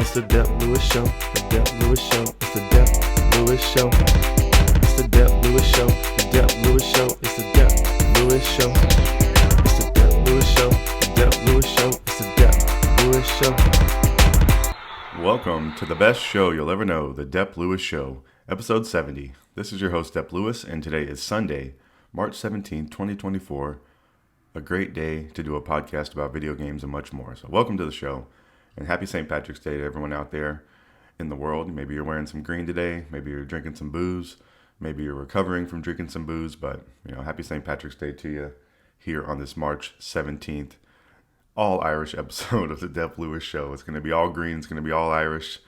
It's the Dep Lewis Show. The Dep Lewis Show. It's the Dep Lewis Show. It's the Dep Lewis Show. The Dep Lewis Show. It's the Dep Lewis Show. It's the Dep Lewis Show. The Dep Lewis Show. It's the Dep Lewis Show. Welcome to the best show you'll ever know, the Dep Lewis Show, episode 70. This is your host, Dep Lewis, and today is Sunday, March 17th, 2024. A great day to do a podcast about video games and much more. So welcome to the show, and happy St. Patrick's Day to everyone out there in the world. Maybe you're wearing some green today, maybe you're drinking some booze, maybe you're recovering from drinking some booze, but happy St. Patrick's Day to you here on this March 17th all Irish episode of the Dep Lewis Show. It's going to be all green, it's going to be all Irish,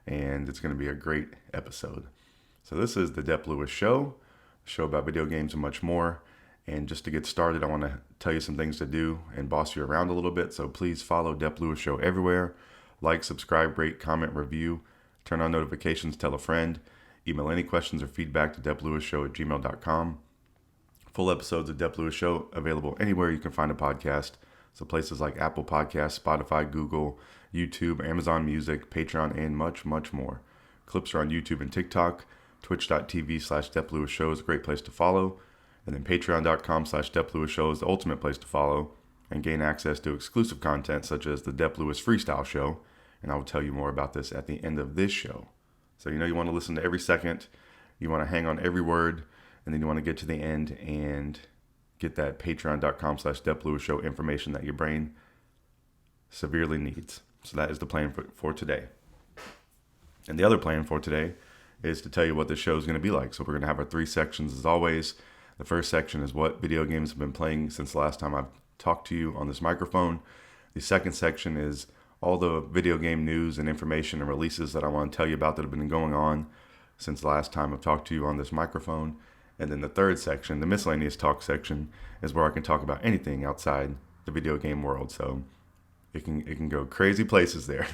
and it's going to be a great episode. So this is the Dep Lewis Show, a show about video games and much more. And just to get started, I want to tell you some things to do and boss you around a little bit. So please follow Dep Lewis Show everywhere. Like, subscribe, rate, comment, review. Turn on notifications, tell a friend. Email any questions or feedback to DepLewisShow@gmail.com. Full episodes of Dep Lewis Show available anywhere you can find a podcast. So places like Apple Podcasts, Spotify, Google, YouTube, Amazon Music, Patreon, and much, much more. Clips are on YouTube and TikTok. Twitch.tv/DepLewisShow is a great place to follow. And then patreon.com/DepLewisShow is the ultimate place to follow and gain access to exclusive content such as the Dep Lewis Freestyle Show. And I will tell you more about this at the end of this show. So you want to listen to every second, you want to hang on every word, and then you want to get to the end and get that patreon.com/DepLewisShow information that your brain severely needs. So that is the plan for today. And the other plan for today is to tell you what this show is going to be like. So we're going to have our three sections as always. The first section is what video games have been playing since the last time I've talked to you on this microphone. The second section is all the video game news and information and releases that I want to tell you about that have been going on since the last time I've talked to you on this microphone. And then the third section, the Miscellaneous Talk section, is where I can talk about anything outside the video game world. So it can go crazy places there.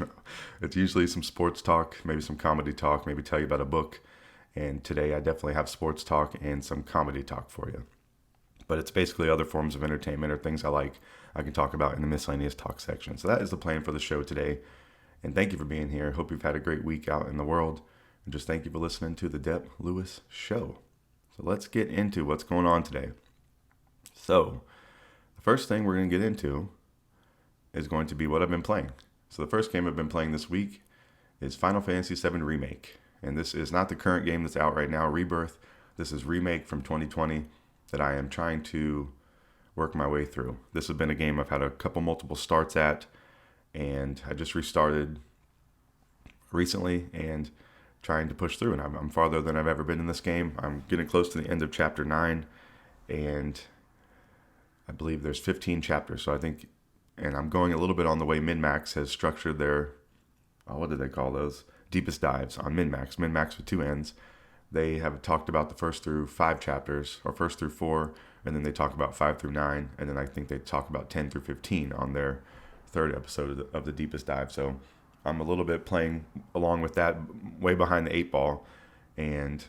It's usually some sports talk, maybe some comedy talk, maybe tell you about a book. And today I definitely have sports talk and some comedy talk for you. But it's basically other forms of entertainment or things I can talk about in the Miscellaneous Talk section. So that is the plan for the show today. And thank you for being here. Hope you've had a great week out in the world. And just thank you for listening to the Dep Lewis Show. So let's get into what's going on today. So the first thing we're going to get into is going to be what I've been playing. So the first game I've been playing this week is Final Fantasy VII Remake. And this is not the current game that's out right now, Rebirth. This is Remake from 2020 that I am trying to work my way through. This has been a game I've had multiple starts at, and I just restarted recently and trying to push through. And I'm farther than I've ever been in this game. I'm getting close to the end of Chapter 9, and I believe there's 15 chapters. So I think, and I'm going a little bit on the way MinMax has structured their, what did they call those? Deepest dives on MinMax with two N's. They have talked about the first through 5 chapters, or first through 4, and then they talk about 5 through 9, and then I think they talk about 10 through 15 on their third episode of the Deepest Dive. So I'm a little bit playing along with that, way behind the 8 ball, and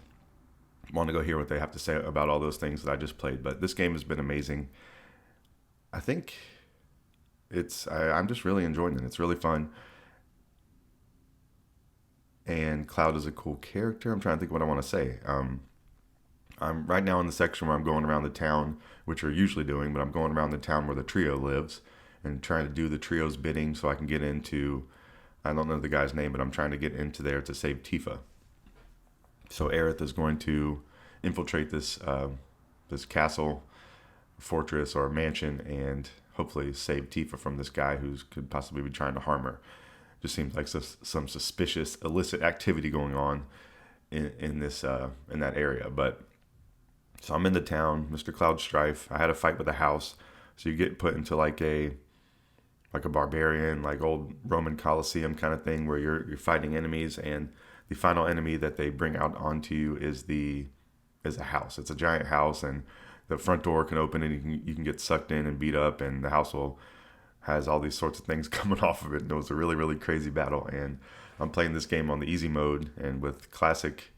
want to go hear what they have to say about all those things that I just played. But this game has been amazing. I think I'm just really enjoying it. It's really fun. And Cloud is a cool character. I'm trying to think what I want to say. I'm right now in the section where I'm going around the town, which we're usually doing, but I'm going around the town where the trio lives and trying to do the trio's bidding so I can get into, I don't know the guy's name, but I'm trying to get into there to save Tifa. So Aerith is going to infiltrate this castle, fortress, or mansion and hopefully save Tifa from this guy who could possibly be trying to harm her. Just seems like some suspicious illicit activity going on in that area. But so I'm in the town, Mr. Cloud Strife. I had a fight with a house, so you get put into like a barbarian, like old Roman Colosseum kind of thing where you're fighting enemies, and the final enemy that they bring out onto you is a house. It's a giant house, and the front door can open and you can get sucked in and beat up, and the house has all these sorts of things coming off of it. And it was a really, really crazy battle. And I'm playing this game on the easy mode, and with classic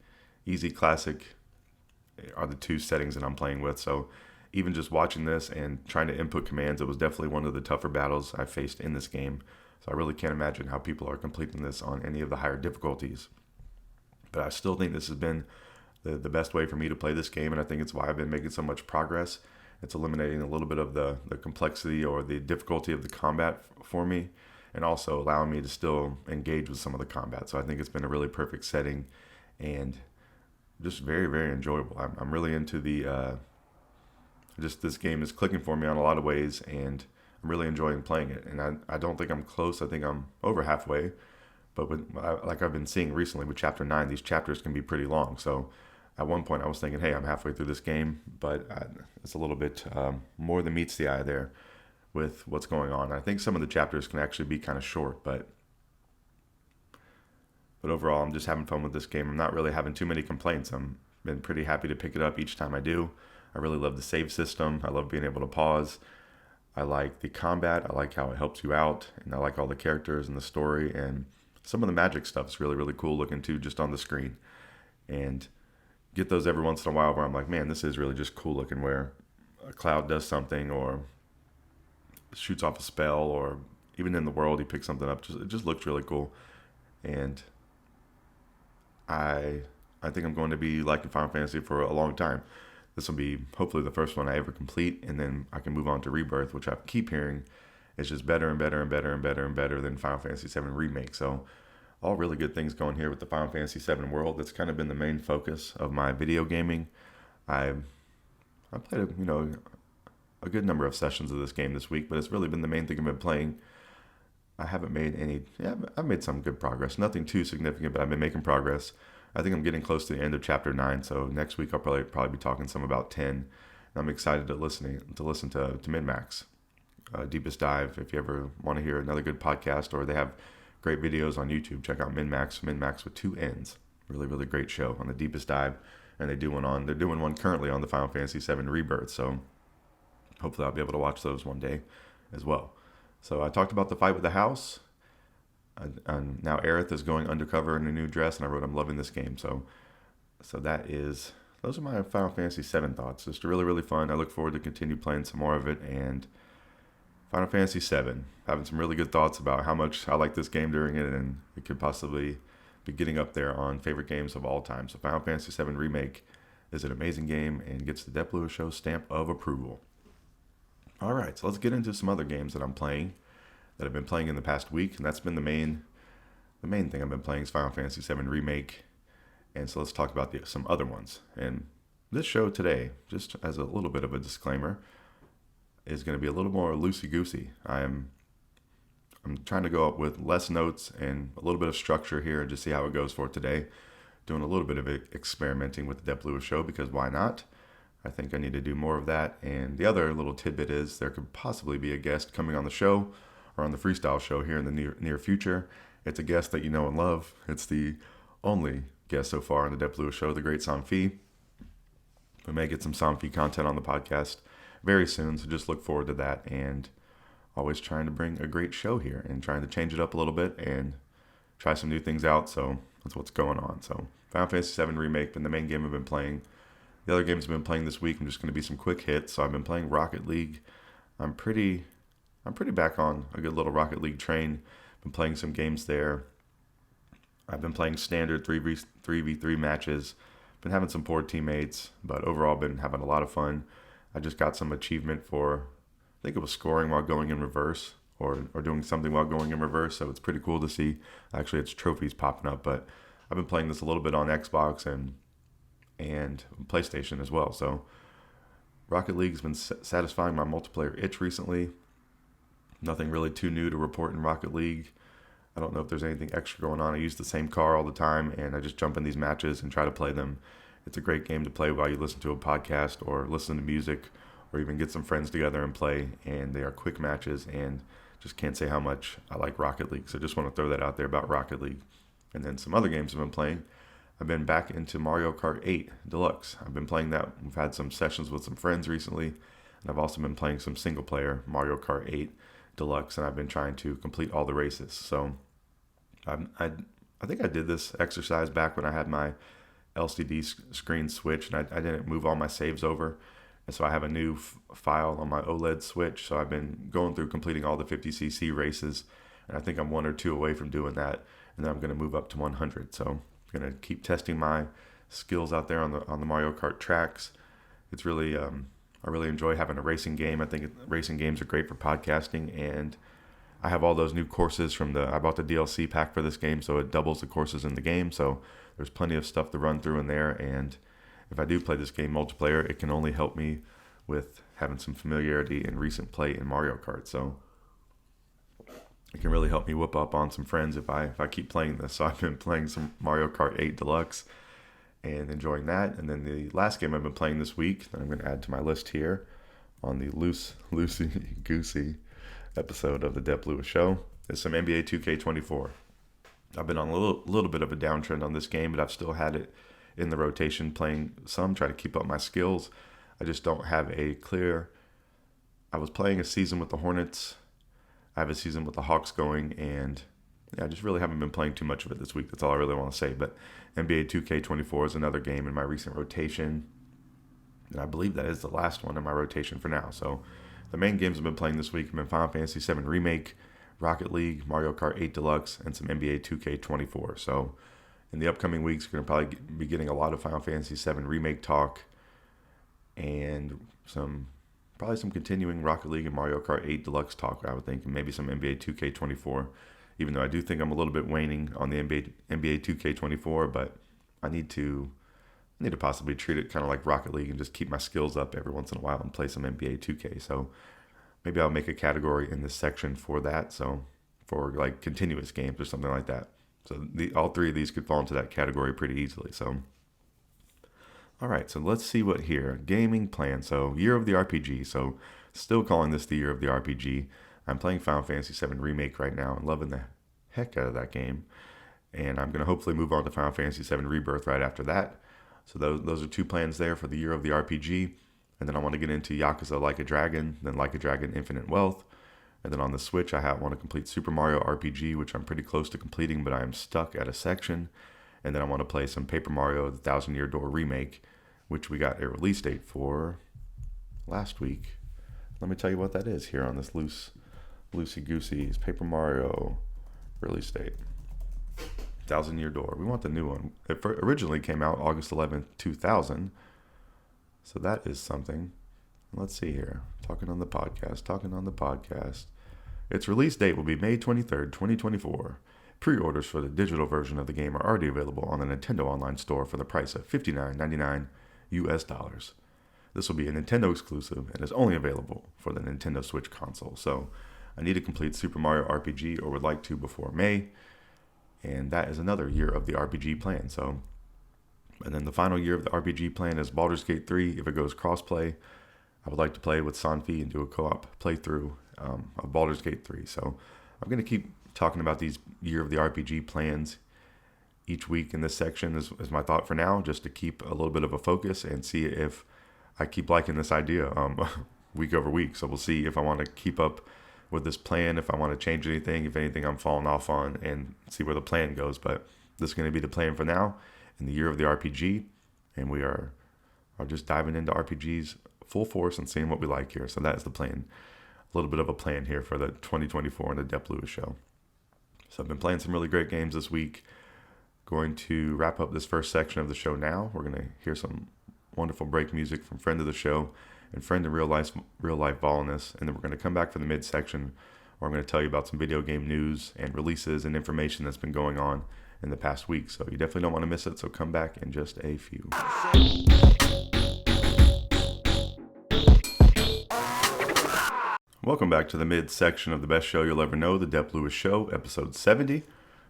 are the two settings that I'm playing with. So even just watching this and trying to input commands, it was definitely one of the tougher battles I faced in this game. So I really can't imagine how people are completing this on any of the higher difficulties. But I still think this has been the best way for me to play this game, and I think it's why I've been making so much progress. It's eliminating a little bit of the complexity or the difficulty of the combat for me, and also allowing me to still engage with some of the combat. So I think it's been a really perfect setting and just very, very enjoyable. I'm really into just this game is clicking for me on a lot of ways, and I'm really enjoying playing it. And I don't think I'm close. I think I'm over halfway. But like I've been seeing recently with Chapter 9, these chapters can be pretty long. So at one point I was thinking, hey, I'm halfway through this game, but it's a little bit more than meets the eye there with what's going on. I think some of the chapters can actually be kind of short, but overall, I'm just having fun with this game. I'm not really having too many complaints. I'm been pretty happy to pick it up each time I do. I really love the save system. I love being able to pause. I like the combat. I like how it helps you out, and I like all the characters and the story, and some of the magic stuff is really, really cool looking too, just on the screen. And get those every once in a while where I'm like, man, this is really just cool looking, where a cloud does something or shoots off a spell, or even in the world he picks something up. It just looks really cool. And I think I'm going to be liking Final Fantasy for a long time. This will be hopefully the first one I ever complete, and then I can move on to Rebirth, which I keep hearing is just better and better and better and better and better than Final Fantasy VII Remake. So all really good things going here with the Final Fantasy VII world. That's kind of been the main focus of my video gaming. I played a good number of sessions of this game this week, but it's really been the main thing I've been playing. I haven't made I've made some good progress. Nothing too significant, but I've been making progress. I think I'm getting close to the end of Chapter 9, so next week I'll probably be talking some about 10. And I'm excited to listen to Min-Max. Deepest Dive, if you ever want to hear another good podcast, or they have great videos on YouTube, check out Min-Max with 2 N's. Really, really great show on the Deepest Dive, and they're doing one currently on the Final Fantasy VII Rebirth, so hopefully I'll be able to watch those one day as well. So I talked about the fight with the house, and now Aerith is going undercover in a new dress, and I wrote, I'm loving this game. So those are my Final Fantasy VII thoughts. Just really, really fun. I look forward to continue playing some more of it, and Final Fantasy VII, having some really good thoughts about how much I like this game during it, and it could possibly be getting up there on favorite games of all time. So Final Fantasy VII Remake is an amazing game and gets the Dep Lewis Show stamp of approval. All right, so let's get into some other games that I'm playing, that I've been playing in the past week, and that's been the main thing I've been playing is Final Fantasy VII Remake. And so let's talk about some other ones. And this show today, just as a little bit of a disclaimer, is going to be a little more loosey-goosey. I'm trying to go up with less notes and a little bit of structure here and just see how it goes for today. Doing a little bit of experimenting with the Dep Lewis Show, because why not? I think I need to do more of that. And the other little tidbit is there could possibly be a guest coming on the show or on the freestyle show here in the near future. It's a guest that you know and love. It's the only guest so far on the Dep Lewis Show, the great Sanfi. We may get some Sanfi content on the podcast very soon, so just look forward to that. And always trying to bring a great show here and trying to change it up a little bit and try some new things out. So that's what's going on. So Final Fantasy VII Remake been the main game I've been playing. The other games I've been playing this week, I'm just going to be some quick hits. So I've been playing Rocket League. I'm pretty back on a good little Rocket League train. Been playing some games there. I've been playing standard 3v3 matches. Been having some poor teammates, but overall been having a lot of fun. I just got some achievement for, I think it was scoring while going in reverse, or doing something while going in reverse, so it's pretty cool to see. Actually, it's trophies popping up, but I've been playing this a little bit on Xbox and PlayStation as well. So Rocket League's been satisfying my multiplayer itch recently. Nothing really too new to report in Rocket League. I don't know if there's anything extra going on. I use the same car all the time, and I just jump in these matches and try to play them. It's a great game to play while you listen to a podcast or listen to music, or even get some friends together and play, and they are quick matches, and just can't say how much I like Rocket League. So just want to throw that out there about Rocket League. And then some other games I've been playing. I've been back into Mario Kart 8 Deluxe. I've been playing that. We've had some sessions with some friends recently, and I've also been playing some single player Mario Kart 8 Deluxe, and I've been trying to complete all the races. So I think I did this exercise back when I had my LCD screen switch, and I didn't move all my saves over. So I have a new file on my OLED Switch. So I've been going through completing all the 50cc races, and I think I'm 1 or 2 away from doing that. And then I'm going to move up to 100. So I'm going to keep testing my skills out there on the Mario Kart tracks. It's really I really enjoy having a racing game. I think racing games are great for podcasting, and I have all those new courses I bought the DLC pack for this game, so it doubles the courses in the game. So there's plenty of stuff to run through in there, and if I do play this game multiplayer, it can only help me with having some familiarity and recent play in Mario Kart. So it can really help me whoop up on some friends if I keep playing this. So I've been playing some Mario Kart 8 Deluxe and enjoying that. And then the last game I've been playing this week that I'm going to add to my list here on the loosey-goosey episode of the Dep Lewis Show is some NBA 2K24. I've been on a little bit of a downtrend on this game, but I've still had it in the rotation playing some, try to keep up my skills. I just don't have a clear... I was playing a season with the Hornets. I have a season with the Hawks going, and I just really haven't been playing too much of it this week. That's all I really want to say. But NBA 2K24 is another game in my recent rotation, and I believe that is the last one in my rotation for now. So the main games I've been playing this week have been Final Fantasy VII Remake, Rocket League, Mario Kart 8 Deluxe, and some NBA 2K24. So in the upcoming weeks, we're going to probably be getting a lot of Final Fantasy VII Remake talk and probably some continuing Rocket League and Mario Kart 8 Deluxe talk, I would think, and maybe some NBA 2K24, even though I do think I'm a little bit waning on the NBA 2K24, but I need to possibly treat it kind of like Rocket League and just keep my skills up every once in a while and play some NBA 2K. So maybe I'll make a category in this section for that, so for like continuous games or something like that. So all three of these could fall into that category pretty easily. So, all right, so let's see what here. Gaming plan. So Year of the RPG. So still calling this the Year of the RPG. I'm playing Final Fantasy VII Remake right now and loving the heck out of that game. And I'm going to hopefully move on to Final Fantasy VII Rebirth right after that. So those are 2 plans there for the Year of the RPG. And then I want to get into Yakuza Like a Dragon, then Like a Dragon Infinite Wealth. And then on the Switch, I want to complete Super Mario RPG, which I'm pretty close to completing, but I am stuck at a section. And then I want to play some Paper Mario, the Thousand Year Door Remake, which we got a release date for last week. Let me tell you what that is here on this loosey-goosey Paper Mario release date. Thousand Year Door. We want the new one. It originally came out August 11th, 2000. So that is something. Let's see here. Talking on the podcast. Its release date will be May 23rd, 2024. Pre-orders for the digital version of the game are already available on the Nintendo Online Store for the price of $59.99 US. This will be a Nintendo exclusive and is only available for the Nintendo Switch console. So I need to complete Super Mario RPG, or would like to, before May. And that is another Year of the RPG plan. So, and then the final Year of the RPG plan is Baldur's Gate 3. If it goes crossplay, I would like to play with Sanfi and do a co-op playthrough of Baldur's Gate 3. So I'm going to keep talking about these Year of the RPG plans each week in this section is my thought for now, just to keep a little bit of a focus and see if I keep liking this idea week over week. So we'll see if I want to keep up with this plan, if I want to change anything, if anything I'm falling off on, and see where the plan goes. But this is going to be the plan for now in the Year of the RPG, and we are just diving into RPGs full force and seeing what we like here. So that is the plan. A little bit of a plan here for the 2024 and the Dep Lewis Show. So I've been playing some really great games this week. Going to wrap up this first section of the show now. We're going to hear some wonderful break music from friend of the show and friend in real life Volunus, and then we're going to come back for the midsection where I'm going to tell you about some video game news and releases and information that's been going on in the past week. So you definitely don't want to miss it, so come back in just a few. Welcome back to the midsection of the best show you'll ever know, the Dep Lewis Show, episode 70.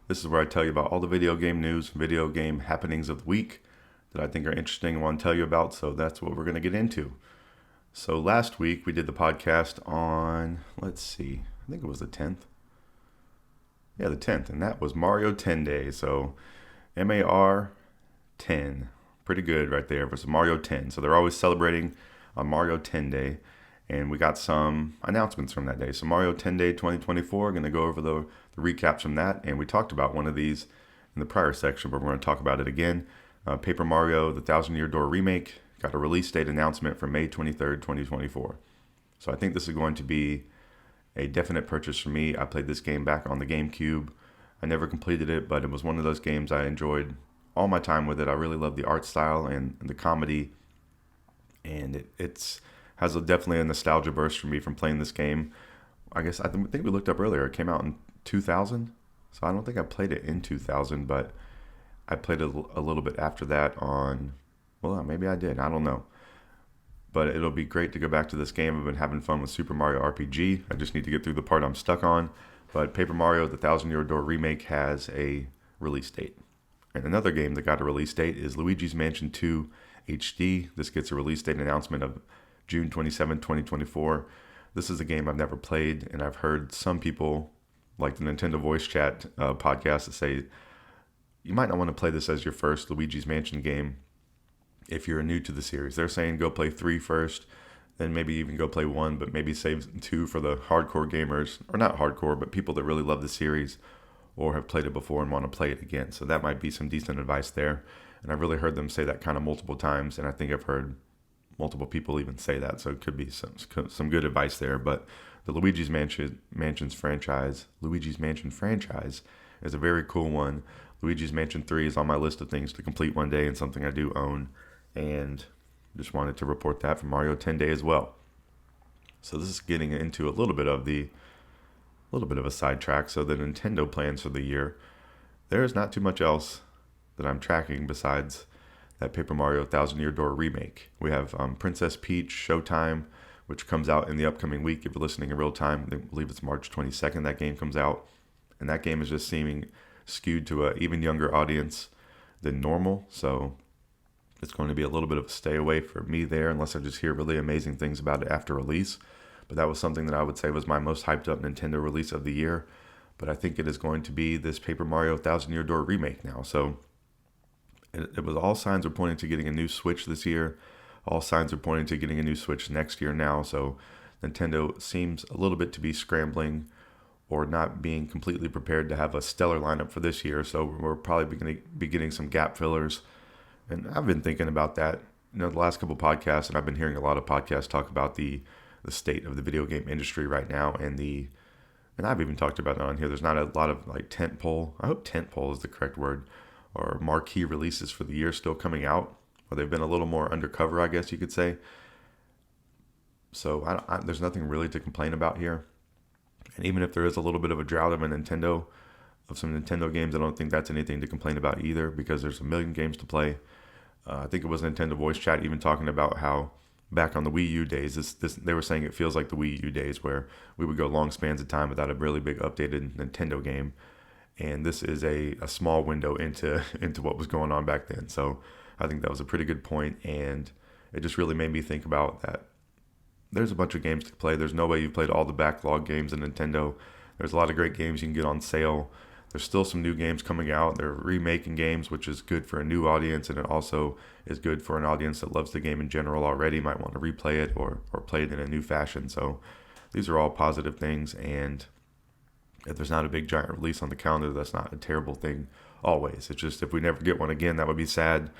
This is where I tell you about all the video game news, video game happenings of the week that I think are interesting and want to tell you about, so that's what we're going to get into. So last week we did the podcast on, let's see, I think it was the 10th. Yeah, the 10th, and that was Mario 10 Day, so MAR 10. Pretty good right there. It was Mario 10, so they're always celebrating on Mario 10 Day, and we got some announcements from that day. So Mario 10 Day 2024, going to go over the recaps from that, and we talked about one of these in the prior section, but we're going to talk about it again. Paper Mario, the Thousand Year Door Remake, got a release date announcement for May 23rd, 2024. So I think this is going to be a definite purchase for me. I played this game back on the GameCube. I never completed it, but it was one of those games I enjoyed all my time with it. I really love the art style and the comedy, and it's has definitely a nostalgia burst for me from playing this game. I think we looked up earlier. It came out in 2000, so I don't think I played it in 2000, but I played it a little bit after that on, well, maybe I did. I don't know. But it'll be great to go back to this game. I've been having fun with Super Mario RPG. I just need to get through the part I'm stuck on. But Paper Mario, the Thousand Year Door Remake has a release date. And another game that got a release date is Luigi's Mansion 2 HD. This gets a release date announcement of June 27, 2024. This is a game I've never played, and I've heard some people, like the Nintendo Voice Chat podcast, that say you might not want to play this as your first Luigi's Mansion game if you're new to the series. They're saying go play 3 first, then maybe even go play 1, but maybe save 2 for the hardcore gamers, or not hardcore, but people that really love the series or have played it before and want to play it again. So that might be some decent advice there. And I've really heard them say that kind of multiple times, and I think I've heard multiple people even say that, so it could be some good advice there. But the Luigi's Mansion franchise is a very cool one. Luigi's Mansion 3 is on my list of things to complete one day and something I do own, and just wanted to report that for Mario 10 Day as well. So this is getting into a little bit of a sidetrack. So the Nintendo plans for the year, there's not too much else that I'm tracking besides that Paper Mario Thousand Year Door remake. We have Princess Peach Showtime, which comes out in the upcoming week. If you're listening in real time, I believe it's March 22nd that game comes out. And that game is just seeming skewed to an even younger audience than normal. So it's going to be a little bit of a stay away for me there, unless I just hear really amazing things about it after release. But that was something that I would say was my most hyped up Nintendo release of the year. But I think it is going to be this Paper Mario Thousand Year Door remake now. So it was all signs are pointing to getting a new Switch this year. All signs are pointing to getting a new Switch next year now. So Nintendo seems a little bit to be scrambling or not being completely prepared to have a stellar lineup for this year. So we're probably going to be getting some gap fillers. And I've been thinking about that, the last couple podcasts, and I've been hearing a lot of podcasts talk about the state of the video game industry right now, and I've even talked about it on here. There's not a lot of like tentpole. I hope tentpole is the correct word, or marquee releases for the year still coming out, or they've been a little more undercover, I guess you could say. So there's nothing really to complain about here. And even if there is a little bit of a drought of some Nintendo games, I don't think that's anything to complain about either, because there's a million games to play. I think it was Nintendo Voice Chat even talking about how back on the Wii U days, they were saying it feels like the Wii U days where we would go long spans of time without a really big updated Nintendo game. And this is a small window into what was going on back then. So I think that was a pretty good point, and it just really made me think about that. There's a bunch of games to play. There's no way you've played all the backlog games in Nintendo. There's a lot of great games you can get on sale. There's still some new games coming out. They're remaking games, which is good for a new audience, and it also is good for an audience that loves the game in general already, might want to replay it or play it in a new fashion. So these are all positive things, and if there's not a big giant release on the calendar, that's not a terrible thing always. It's just if we never get one again, that would be sad.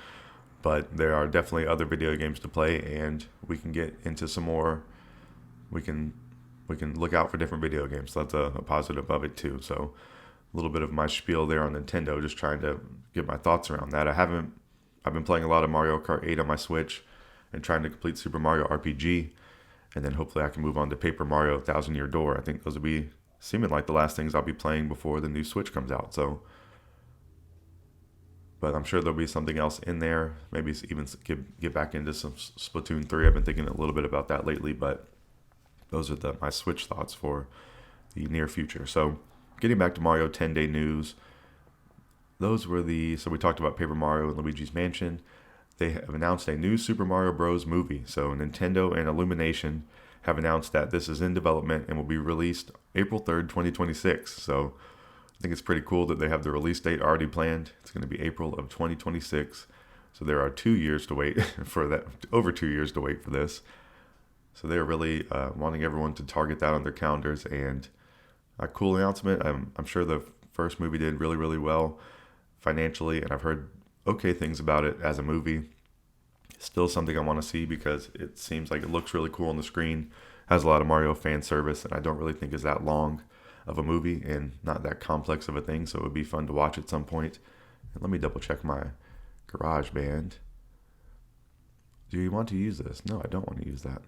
But there are definitely other video games to play, and we can get into some more. We can look out for different video games. So that's a positive of it too. So a little bit of my spiel there on Nintendo, just trying to get my thoughts around that. I've been playing a lot of Mario Kart 8 on my Switch and trying to complete Super Mario RPG, and then hopefully I can move on to Paper Mario Thousand Year Door. I think those will be seeming like the last things I'll be playing before the new Switch comes out. So, but I'm sure there'll be something else in there. Maybe even get back into some Splatoon 3. I've been thinking a little bit about that lately, but those are my Switch thoughts for the near future. So getting back to Mario 10 Day news, so we talked about Paper Mario and Luigi's Mansion. They have announced a new Super Mario Bros. Movie. So Nintendo and Illumination have announced that this is in development and will be released April 3rd, 2026. So I think it's pretty cool that they have the release date already planned. It's going to be April of 2026. So there are 2 years to wait for that, over 2 years to wait for this. So they're really wanting everyone to target that on their calendars, and a cool announcement. I'm sure the first movie did really, really well financially, and I've heard okay things about it as a movie. Still something I want to see because it seems like it looks really cool on the screen, has a lot of Mario fan service, and I don't really think is that long of a movie and not that complex of a thing, so it would be fun to watch at some point. And let me double check my GarageBand. Do you want to use this? No, I don't want to use that.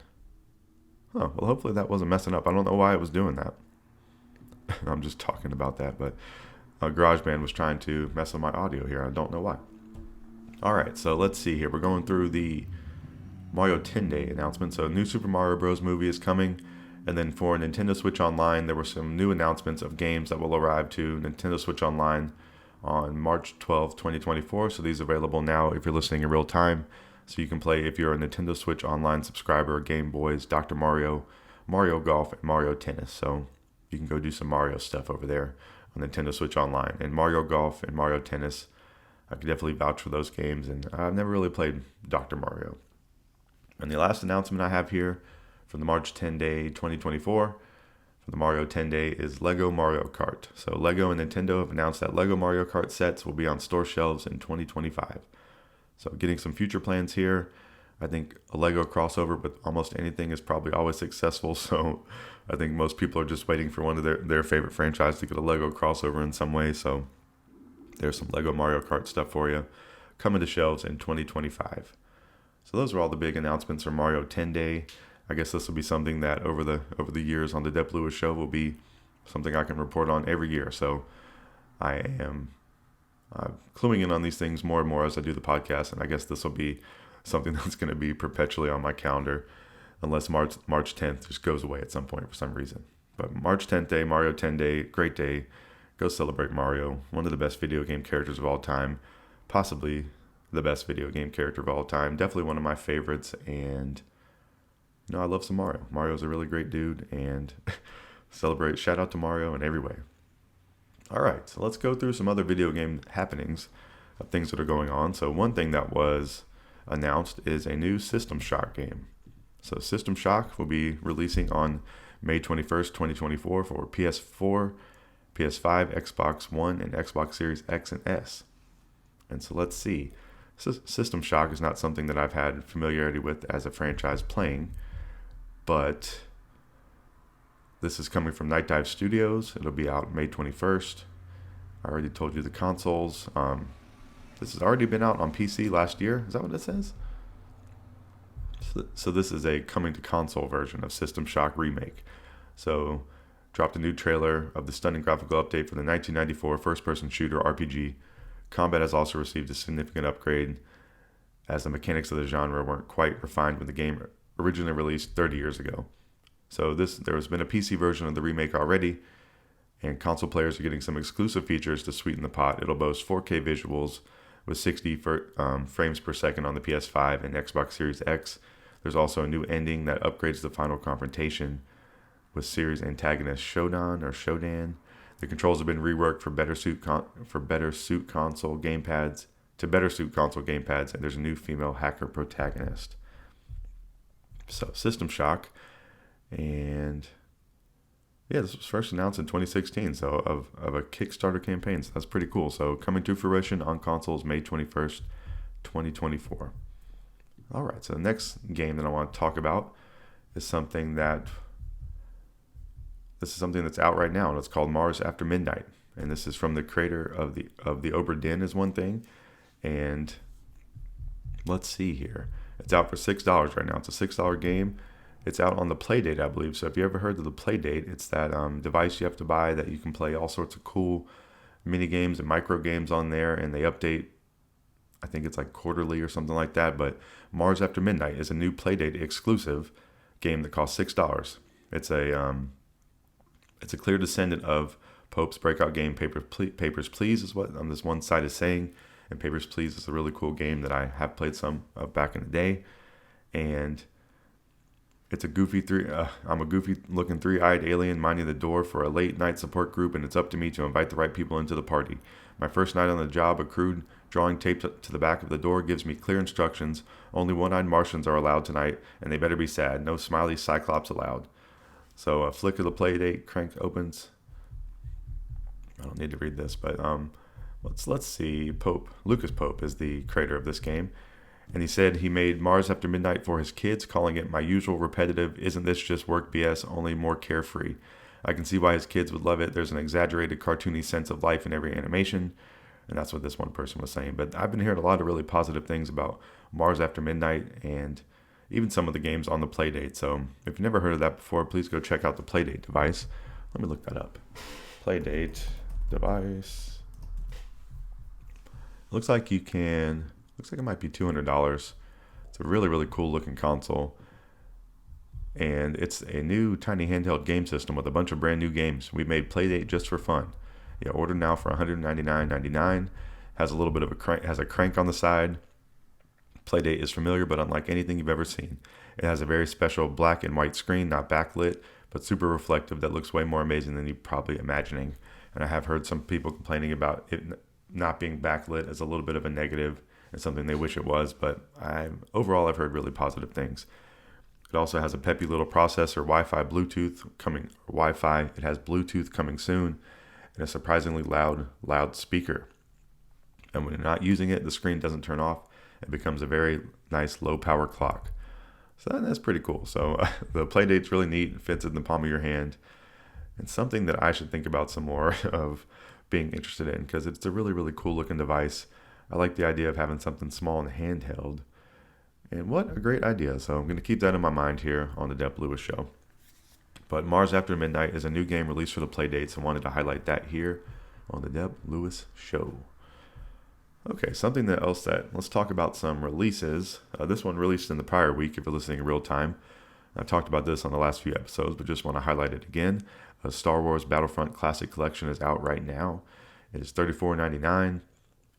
Well, hopefully that wasn't messing up. I don't know why it was doing that. I'm just talking about that, but GarageBand was trying to mess with my audio here. I don't know why. All right, so let's see here. We're going through the Mario 10 Day announcement. So, new Super Mario Bros. Movie is coming. And then for Nintendo Switch Online, there were some new announcements of games that will arrive to Nintendo Switch Online on March 12th, 2024. So, these are available now if you're listening in real time. So, you can play if you're a Nintendo Switch Online subscriber, Game Boys, Dr. Mario, Mario Golf, and Mario Tennis. So, you can go do some Mario stuff over there on Nintendo Switch Online. And Mario Golf and Mario Tennis, I could definitely vouch for those games, and I've never really played Dr. Mario. And the last announcement I have here from the March 10 Day 2024 for the Mario 10 Day is Lego Mario Kart. So Lego and Nintendo have announced that Lego Mario Kart sets will be on store shelves in 2025. So getting some future plans here. I think a Lego crossover with almost anything is probably always successful, so I think most people are just waiting for one of their favorite franchise to get a Lego crossover in some way, so there's some Lego Mario Kart stuff for you coming to shelves in 2025. So those are all the big announcements for Mario 10 Day. I guess this will be something that over the years on the Dep Lewis Show will be something I can report on every year. So I am cluing in on these things more and more as I do the podcast, and I guess this will be something that's going to be perpetually on my calendar unless March 10th just goes away at some point for some reason. But March 10th Day, Mario 10 Day, great day. Go celebrate Mario, one of the best video game characters of all time, possibly the best video game character of all time, definitely one of my favorites, and I love some Mario. Mario's a really great dude, and celebrate, shout out to Mario in every way. All right, so let's go through some other video game happenings of things that are going on. So one thing that was announced is a new System Shock game. So System Shock will be releasing on May 21st, 2024 for PS4, PS5, Xbox One, and Xbox Series X and S. And so let's see. System Shock is not something that I've had familiarity with as a franchise playing, but this is coming from Night Dive Studios. It'll be out May 21st. I already told you the consoles. This has already been out on PC last year. Is that what it says? So this is a coming to console version of System Shock Remake. So dropped a new trailer of the stunning graphical update for the 1994 first-person shooter RPG. Combat has also received a significant upgrade, as the mechanics of the genre weren't quite refined when the game originally released 30 years ago. So there has been a PC version of the remake already, and console players are getting some exclusive features to sweeten the pot. It'll boast 4K visuals with 60 frames per second on the PS5 and Xbox Series X. There's also a new ending that upgrades the final confrontation with series antagonist Shodan. The controls have been reworked for better suit console gamepads, and there's a new female hacker protagonist. So System Shock, and this was first announced in 2016, so of a Kickstarter campaign, so that's pretty cool. So coming to fruition on consoles May 21st, 2024. All right, so the next game that I want to talk about is something that's out right now, and it's called Mars After Midnight. And this is from the creator of the Obra Dinn is one thing. And let's see here. It's out for $6 right now. It's a $6 game. It's out on the Playdate, I believe. So if you ever heard of the Playdate, it's that device you have to buy that you can play all sorts of cool mini games and micro games on there, and they update. I think it's like quarterly or something like that. But Mars After Midnight is a new Playdate exclusive game that costs $6. It's a clear descendant of Pope's breakout game Papers, Please is what this one site is saying. And Papers, Please is a really cool game that I have played some of back in the day. And it's I'm a goofy looking three-eyed alien minding the door for a late night support group, and it's up to me to invite the right people into the party. My first night on the job, a crude drawing taped to the back of the door gives me clear instructions. Only one-eyed Martians are allowed tonight, and they better be sad. No smiley Cyclops allowed. So a flick of the Playdate crank opens. I don't need to read this, but let's see. Lucas Pope is the creator of this game, And he said he made Mars After Midnight for his kids, calling it my usual repetitive, isn't this just work BS, only more carefree. I can see why his kids would love it. There's an exaggerated cartoony sense of life in every animation. And that's what this one person was saying. But I've been hearing a lot of really positive things about Mars After Midnight and even some of the games on the Playdate. So if you've never heard of that before, please go check out the Playdate device. Let me look that up. Playdate device. Looks like it might be $200. It's a really, really cool looking console. And it's a new tiny handheld game system with a bunch of brand new games. We made Playdate just for fun. Yeah, order now for $199.99. Has a little bit of has a crank on the side. Playdate is familiar, but unlike anything you've ever seen. It has a very special black and white screen, not backlit, but super reflective that looks way more amazing than you're probably imagining. And I have heard some people complaining about it not being backlit as a little bit of a negative and something they wish it was, but overall I've heard really positive things. It also has a peppy little processor, Wi-Fi. It has Bluetooth coming soon, and a surprisingly loud speaker. And when you're not using it, the screen doesn't turn off. It becomes a very nice low power clock. So that's pretty cool. So the Playdate's really neat. It fits in the palm of your hand. And something that I should think about some more of being interested in, because it's a really, really cool looking device. I like the idea of having something small and handheld. And what a great idea. So I'm going to keep that in my mind here on the Dep Lewis Show. But Mars After Midnight is a new game released for the Playdates. I wanted to highlight that here on the Dep Lewis Show. Okay, something else let's talk about some releases. This one released in the prior week if you're listening in real time. I've talked about this on the last few episodes, but just want to highlight it again. A Star Wars Battlefront Classic Collection is out right now. It is $34.99.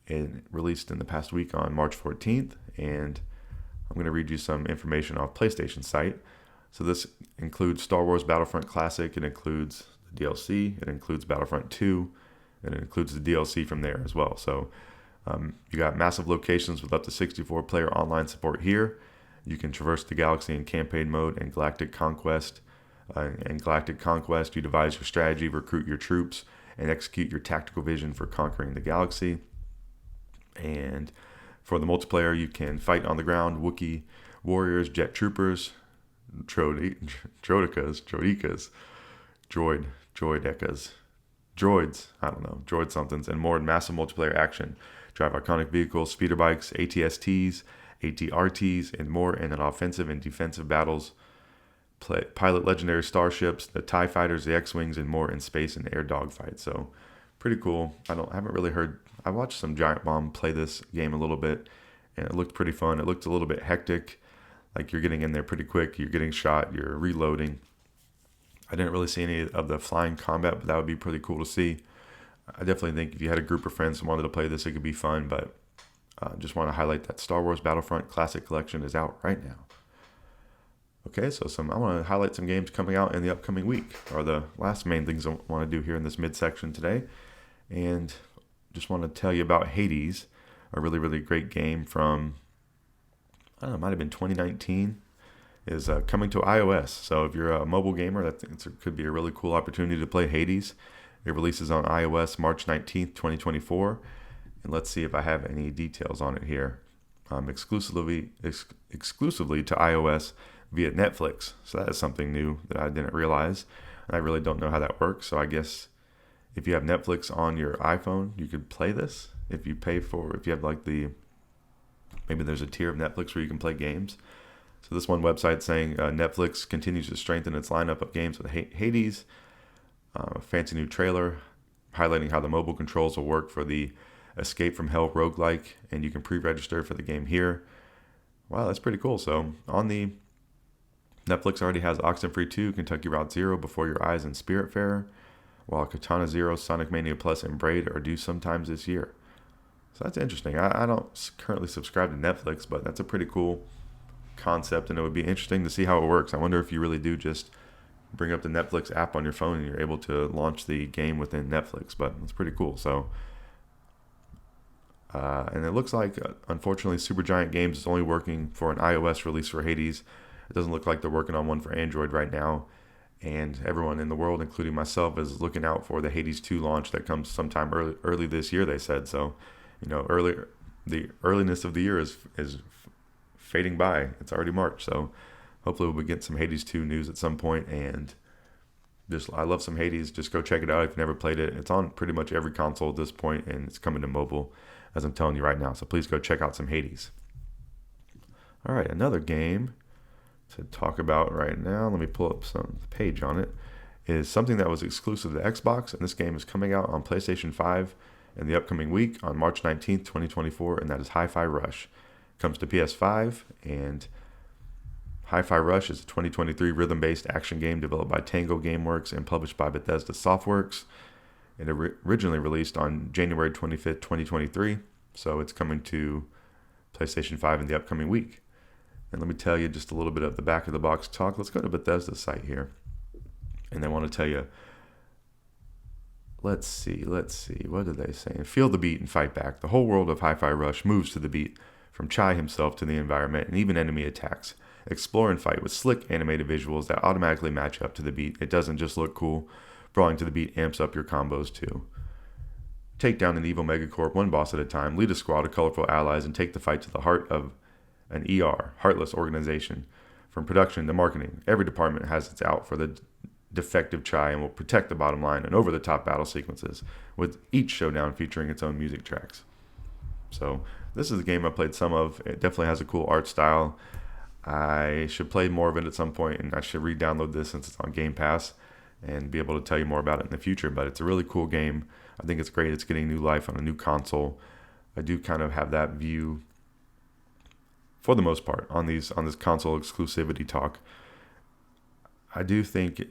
It released in the past week on March 14th, and I'm going to read you some information off PlayStation site. So this includes Star Wars Battlefront Classic. It includes the DLC. It includes Battlefront 2, and it includes the DLC from there as well. So you got massive locations with up to 64-player online support here. You can traverse the galaxy in campaign mode and Galactic Conquest. In Galactic Conquest, you devise your strategy, recruit your troops, and execute your tactical vision for conquering the galaxy. And for the multiplayer, you can fight on the ground, Wookiee warriors, jet troopers, droids, droid somethings, and more in massive multiplayer action. Drive iconic vehicles, speeder bikes, ATSTs, ATRTs, and more in an offensive and defensive battles. Pilot legendary starships, the TIE fighters, the X-Wings, and more in space and air dogfights. So pretty cool. I haven't really heard. I watched some Giant Bomb play this game a little bit, and it looked pretty fun. It looked a little bit hectic, like you're getting in there pretty quick, you're getting shot, you're reloading. I didn't really see any of the flying combat, but that would be pretty cool to see. I definitely think if you had a group of friends who wanted to play this, it could be fun, but just want to highlight that Star Wars Battlefront Classic Collection is out right now. Okay, so I want to highlight some games coming out in the upcoming week, or the last main things I want to do here in this midsection today. And just want to tell you about Hades, a really, really great game from, I don't know, it might have been 2019, is coming to iOS. So if you're a mobile gamer, it could be a really cool opportunity to play Hades. It releases on iOS March 19th, 2024. And let's see if I have any details on it here. Exclusively to iOS via Netflix. So that is something new that I didn't realize. And I really don't know how that works. So I guess if you have Netflix on your iPhone, you could play this. If you have like maybe there's a tier of Netflix where you can play games. So this one website saying Netflix continues to strengthen its lineup of games with Hades. A fancy new trailer highlighting how the mobile controls will work for the Escape from Hell roguelike, and you can pre-register for the game here. Wow, that's pretty cool. So on the Netflix already has Oxenfree 2, Kentucky Route Zero, Before Your Eyes, and Spiritfarer, while Katana Zero, Sonic Mania Plus, and Braid are due sometimes this year. So that's interesting. I don't currently subscribe to Netflix, but that's a pretty cool concept, and it would be interesting to see how it works. I wonder if you really do just bring up the Netflix app on your phone and you're able to launch the game within Netflix, but it's pretty cool. So, and it looks like, unfortunately, Supergiant Games is only working for an iOS release for Hades. It doesn't look like they're working on one for Android right now. And everyone in the world, including myself, is looking out for the Hades 2 launch that comes sometime early this year, they said. So, the earliness of the year is fading by. It's already March, so hopefully we'll get some Hades 2 news at some point. And I love some Hades. Just go check it out if you've never played it. It's on pretty much every console at this point, and it's coming to mobile, as I'm telling you right now. So please go check out some Hades. All right, another game to talk about right now. Let me pull up some page on it. Is something that was exclusive to Xbox, and this game is coming out on PlayStation 5 in the upcoming week on March 19th, 2024, and that is Hi-Fi Rush. It comes to PS5, and Hi-Fi Rush is a 2023 rhythm-based action game developed by Tango Gameworks and published by Bethesda Softworks. It originally released on January 25th, 2023, so it's coming to PlayStation 5 in the upcoming week. And let me tell you just a little bit of the back of the box talk. Let's go to Bethesda's site here. And they want to tell you, let's see. What are they saying? Feel the beat and fight back. The whole world of Hi-Fi Rush moves to the beat, from Chai himself to the environment and even enemy attacks. Explore and fight with slick animated visuals that automatically match up to the beat. It doesn't just look cool. Brawling to the beat amps up your combos too. Take down an evil megacorp one boss at a time. Lead a squad of colorful allies and take the fight to the heart of an heartless organization. From production to marketing, every department has its out for the defective Chai and will protect the bottom line and over-the-top battle sequences, with each showdown featuring its own music tracks. So this is a game I played some of. It definitely has a cool art style. I should play more of it at some point, and I should re-download this since it's on Game Pass and be able to tell you more about it in the future. But it's a really cool game. I think it's great. It's getting new life on a new console. I do kind of have that view, for the most part, on this console exclusivity talk. I do think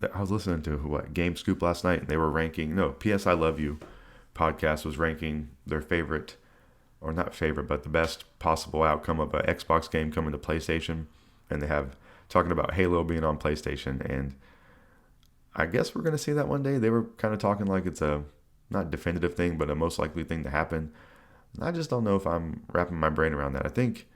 that I was listening to Game Scoop last night, and they were ranking. PS I Love You podcast was ranking their favorite, or not favorite, but the best possible outcome of an Xbox game coming to PlayStation, and they have talking about Halo being on PlayStation, and I guess we're going to see that one day. They were kind of talking like it's a not definitive thing, but a most likely thing to happen. I just don't know if I'm wrapping my brain around that. I think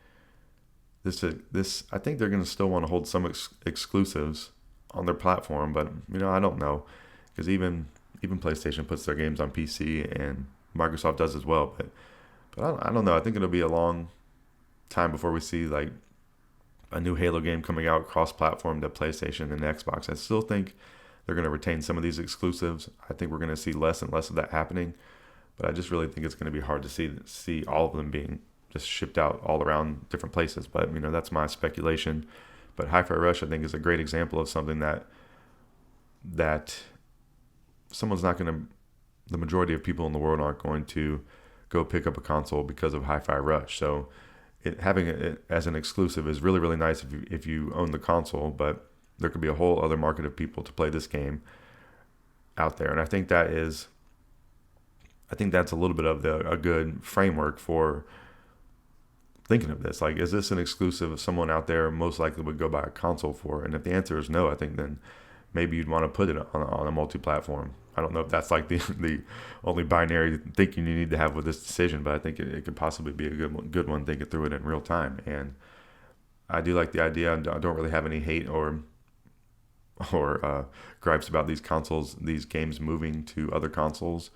I think they're going to still want to hold some exclusives on their platform, but I don't know, because even PlayStation puts their games on PC, and Microsoft does as well. But I don't know. I think it'll be a long time before we see like a new Halo game coming out cross-platform to PlayStation and Xbox. I still think they're going to retain some of these exclusives. I think we're going to see less and less of that happening. But I just really think it's going to be hard to see all of them being just shipped out all around different places. But, that's my speculation. But Hi-Fi Rush, I think, is a great example of something that someone's not going to, the majority of people in the world aren't going to go pick up a console because of Hi-Fi Rush. So having it as an exclusive is really, really nice if you own the console. But there could be a whole other market of people to play this game out there. And I think that's a little bit of a good framework for thinking of this. Like, is this an exclusive of someone out there most likely would go buy a console for? And if the answer is no, I think then maybe you'd want to put it on a multi-platform. I don't know if that's like the only binary thinking you need to have with this decision, but I think it could possibly be a good one thinking through it in real time. And I do like the idea. I don't really have any hate or gripes about these games moving to other consoles.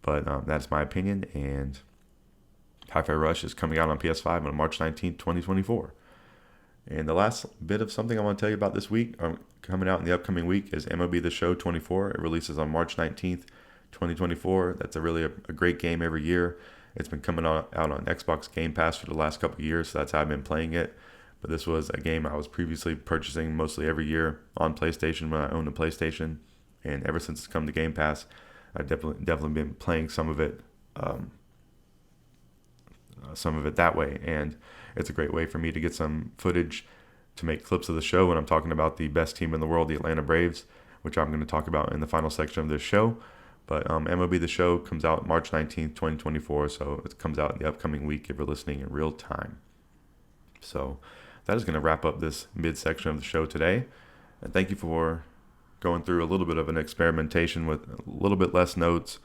But that's my opinion, and Hi-Fi Rush is coming out on PS5 on March 19th, 2024. And the last bit of something I want to tell you about this week, coming out in the upcoming week, is MLB The Show 24. It releases on March 19th, 2024. That's a great game every year. It's been coming out on Xbox Game Pass for the last couple of years, so that's how I've been playing it. But this was a game I was previously purchasing mostly every year on PlayStation when I owned a PlayStation. And ever since it's come to Game Pass, I've definitely been playing some of it that way, and it's a great way for me to get some footage to make clips of the show when I'm talking about the best team in the world, the Atlanta Braves, which I'm going to talk about in the final section of this show. But MLB The Show comes out March 19th, 2024, so it comes out in the upcoming week if you're listening in real time. So that is going to wrap up this mid-section of the show today, and thank you for going through a little bit of an experimentation with a little bit less notes,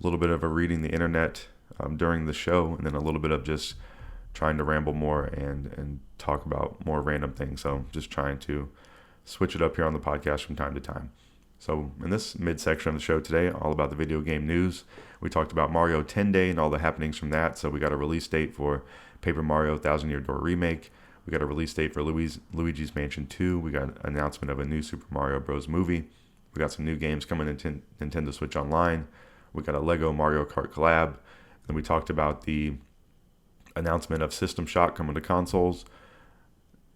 a little bit of a reading the internet during the show, and then a little bit of just trying to ramble more and talk about more random things. So just trying to switch it up here on the podcast from time to time. So in this midsection of the show today, all about the video game news. We talked about Mario 10 Day and all the happenings from that. So we got a release date for Paper Mario Thousand Year Door Remake. We got a release date for Luigi's Mansion 2. We got an announcement of a new Super Mario Bros. Movie. We got some new games coming to Nintendo Switch Online. We got a Lego Mario Kart collab. Then we talked about the announcement of System Shock coming to consoles.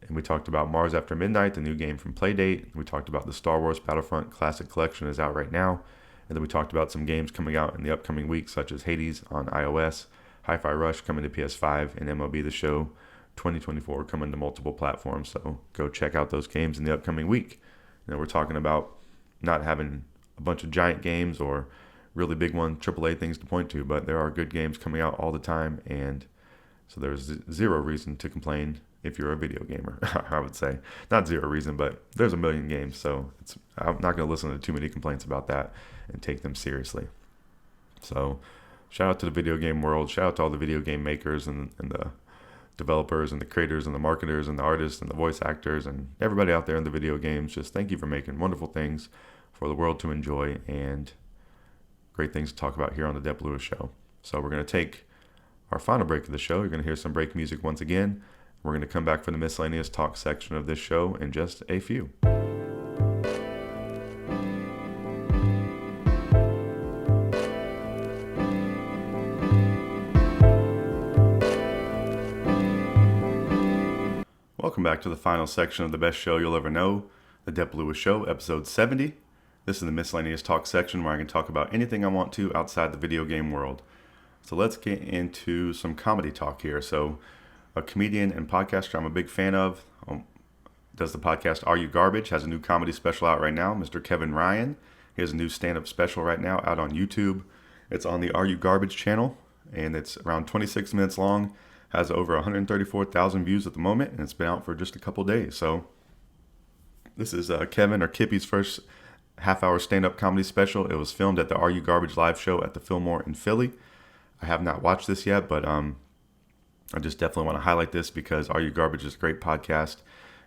And we talked about Mars After Midnight, the new game from Playdate. We talked about the Star Wars Battlefront Classic Collection is out right now. And then we talked about some games coming out in the upcoming week, such as Hades on iOS, Hi-Fi Rush coming to PS5, and MLB The Show 2024 coming to multiple platforms. So go check out those games in the upcoming week. And then we're talking about not having a bunch of giant games or really big one AAA things to point to, but there are good games coming out all the time, and so there's zero reason to complain if you're a video gamer. I would say not zero reason, but there's a million games, so I'm not going to listen to too many complaints about that and take them seriously. So shout out to the video game world, shout out to all the video game makers and the developers and the creators and the marketers and the artists and the voice actors and everybody out there in the video games. Just thank you for making wonderful things for the world to enjoy and great things to talk about here on the Dep Lewis Show. So we're going to take our final break of the show. You're going to hear some break music once again. We're going to come back for the Miscellaneous Talk section of this show in just a few. Welcome back to the final section of the best show you'll ever know, the Dep Lewis Show, episode 70. This is the Miscellaneous Talk section where I can talk about anything I want to outside the video game world. So let's get into some comedy talk here. So a comedian and podcaster I'm a big fan of, does the podcast Are You Garbage, has a new comedy special out right now, Mr. Kevin Ryan. He has a new stand-up special right now out on YouTube. It's on the Are You Garbage channel, and it's around 26 minutes long, has over 134,000 views at the moment, and it's been out for just a couple days. So this is Kevin or Kippy's first half-hour stand-up comedy special. It was filmed at the Are You Garbage live show at the Fillmore in Philly. I have not watched this yet, but I just definitely want to highlight this because Are You Garbage is a great podcast,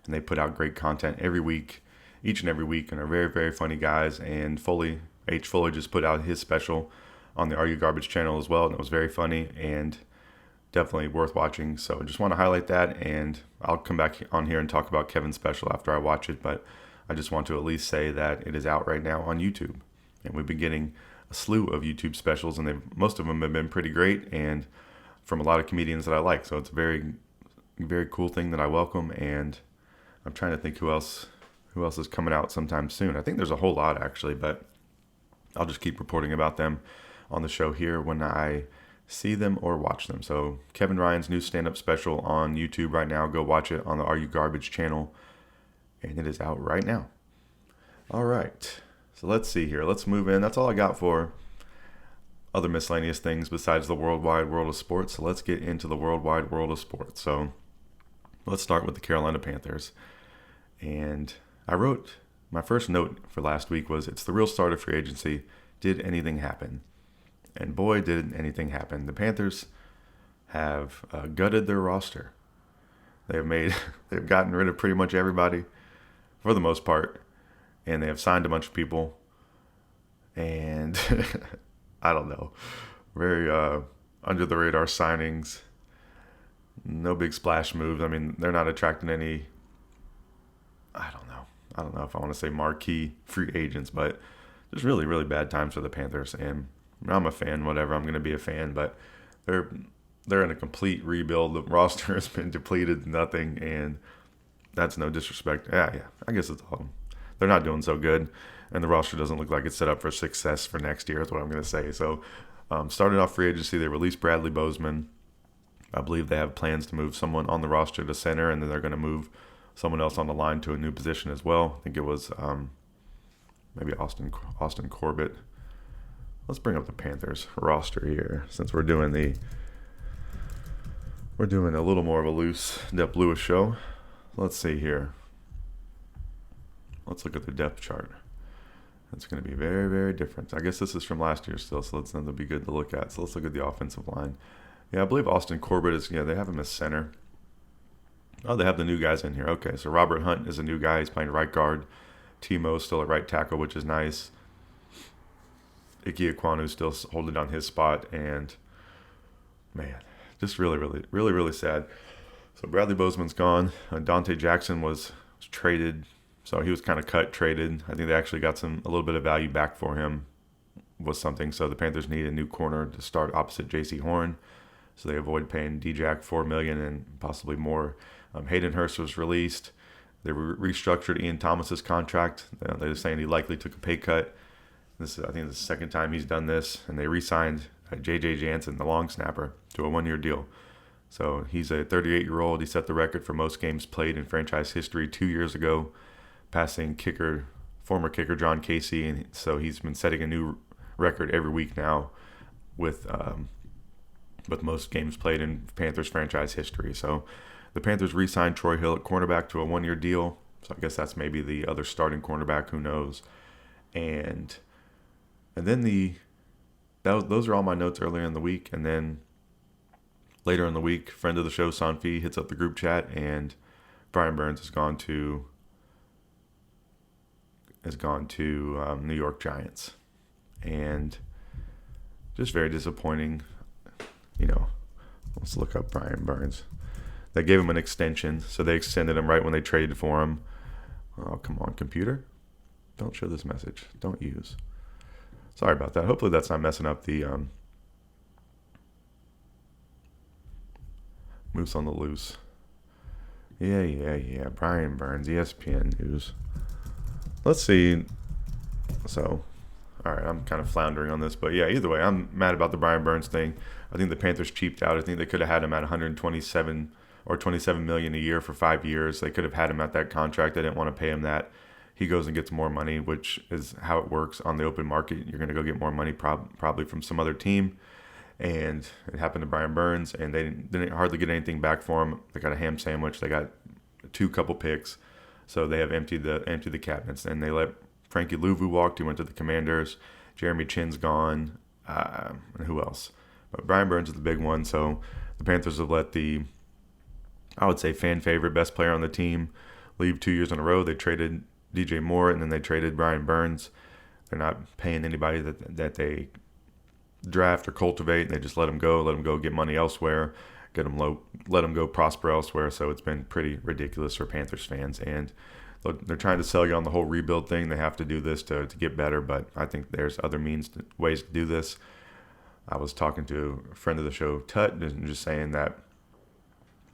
and they put out great content every week, each and every week, and are very, very funny guys. And Foley just put out his special on the Are You Garbage channel as well, and it was very funny and definitely worth watching. So I just want to highlight that, and I'll come back on here and talk about Kevin's special after I watch it, but I just want to at least say that it is out right now on YouTube, and we've been getting a slew of YouTube specials, and most of them have been pretty great and from a lot of comedians that I like. So it's a very, very cool thing that I welcome, and I'm trying to think who else is coming out sometime soon. I think there's a whole lot actually, but I'll just keep reporting about them on the show here when I see them or watch them. So Kevin Ryan's new stand-up special on YouTube right now. Go watch it on the Are You Garbage channel, and it is out right now. All right, so let's see here. Let's move in. That's all I got for other miscellaneous things besides the worldwide world of sports. So let's get into the worldwide world of sports. So let's start with the Carolina Panthers. And I wrote, my first note for last week was, it's the real start of free agency. Did anything happen? And boy, did anything happen. The Panthers have gutted their roster. They've gotten rid of pretty much everybody for the most part, and they have signed a bunch of people. And I don't know, very under the radar signings. No big splash moves. I mean, they're not attracting any. I don't know if I want to say marquee free agents, but there's really, really bad times for the Panthers. And I'm a fan, whatever. I'm going to be a fan, but they're in a complete rebuild. The roster has been depleted, nothing, and that's no disrespect. Yeah. I guess it's all. They're not doing so good, and the roster doesn't look like it's set up for success for next year. Is what I'm going to say. So, starting off free agency, they released Bradley Bozeman. I believe they have plans to move someone on the roster to center, and then they're going to move someone else on the line to a new position as well. I think it was maybe Austin Corbett. Let's bring up the Panthers roster here since we're doing a little more of a loose Dep Lewis show. Let's see here. Let's look at the depth chart. It's going to be very, very different. I guess this is from last year still, so that'll be good to look at. So let's look at the offensive line. Yeah, I believe Austin Corbett is, they have him as center. Oh, they have the new guys in here. Okay, so Robert Hunt is a new guy. He's playing right guard. Timo's still at right tackle, which is nice. Ike Ekwonu's still holding on his spot, and man, just really sad. So Bradley Bozeman's gone. Dante Jackson was traded, so he was kind of traded. I think they actually got a little bit of value back for him, was something. So the Panthers need a new corner to start opposite J.C. Horn, so they avoid paying D-Jack $4 million and possibly more. Hayden Hurst was released. They restructured Ian Thomas's contract. They're saying he likely took a pay cut. I think this is the second time he's done this, and they re-signed J.J. Jansen, the long snapper, to a 1-year deal. So he's a 38-year-old. He set the record for most games played in franchise history 2 years ago, passing former kicker John Casey, and so he's been setting a new record every week now with most games played in Panthers franchise history. So the Panthers re-signed Troy Hill at cornerback to a 1-year deal. So I guess that's maybe the other starting cornerback. Who knows? And then those are all my notes earlier in the week. And then later in the week, friend of the show, Sanfi, hits up the group chat, and Brian Burns has gone to New York Giants. And just very disappointing. Let's look up Brian Burns. They gave him an extension, so they extended him right when they traded for him. Oh, come on, computer. Don't show this message. Don't use. Sorry about that. Hopefully that's not messing up the Moose on the Loose. Yeah. Brian Burns, ESPN News. Let's see. So, all right, I'm kind of floundering on this, but yeah, either way, I'm mad about the Brian Burns thing. I think the Panthers cheaped out. I think they could have had him at 127 or 27 million a year for 5 years. They could have had him at that contract. They didn't want to pay him that. He goes and gets more money, which is how it works on the open market. You're going to go get more money probably from some other team. And it happened to Brian Burns, and they didn't hardly get anything back for him. They got a ham sandwich. They got couple picks. So they have emptied the cabinets. And they let Frankie Louvu walk. He went to the Commanders. Jeremy Chin's gone. And who else? But Brian Burns is the big one. So the Panthers have let I would say, fan favorite, best player on the team leave 2 years in a row. They traded DJ Moore, and then they traded Brian Burns. They're not paying anybody that they draft or cultivate. They just let them go get money elsewhere, let them go prosper elsewhere. So it's been pretty ridiculous for Panthers fans. And they're trying to sell you on the whole rebuild thing. They have to do this to get better, but I think there's other ways to do this. I was talking to a friend of the show, Tut, and just saying that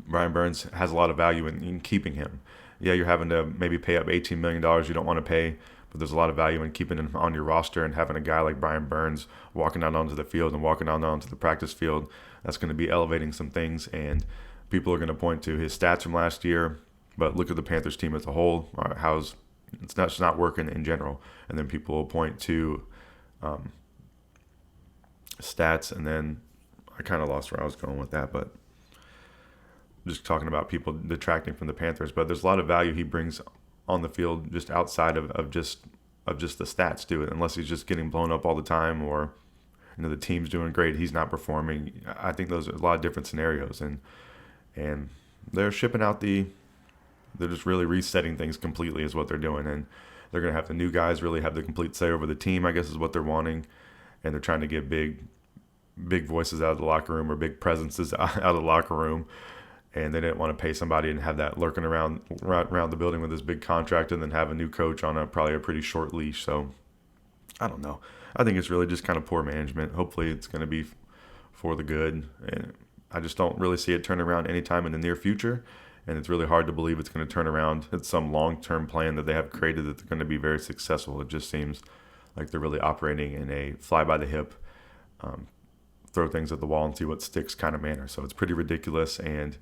Brian Burns has a lot of value in keeping him. Yeah, you're having to maybe pay up $18 million you don't want to pay, but there's a lot of value in keeping him on your roster and having a guy like Brian Burns walking out onto the field and walking out onto the practice field. That's going to be elevating some things, and people are going to point to his stats from last year, but look at the Panthers team as a whole. It's just not working in general. And then people will point to stats, and then I kind of lost where I was going with that, but just talking about people detracting from the Panthers. But there's a lot of value he brings on the field just outside of just the stats to it, unless he's just getting blown up all the time, or the team's doing great, he's not performing. I think those are a lot of different scenarios, and they're shipping out they're just really resetting things completely is what they're doing, and they're going to have the new guys really have the complete say over the team, I guess is what they're wanting, and they're trying to get big voices out of the locker room, or big presences out of the locker room. And they didn't want to pay somebody and have that lurking around the building with this big contract, and then have a new coach on probably a pretty short leash. So I don't know. I think it's really just kind of poor management. Hopefully it's going to be for the good. And I just don't really see it turn around anytime in the near future. And it's really hard to believe it's going to turn around. It's some long-term plan that they have created that they're going to be very successful. It just seems like they're really operating in a fly-by-the-hip, throw things at the wall and see what sticks kind of manner. So it's pretty ridiculous, and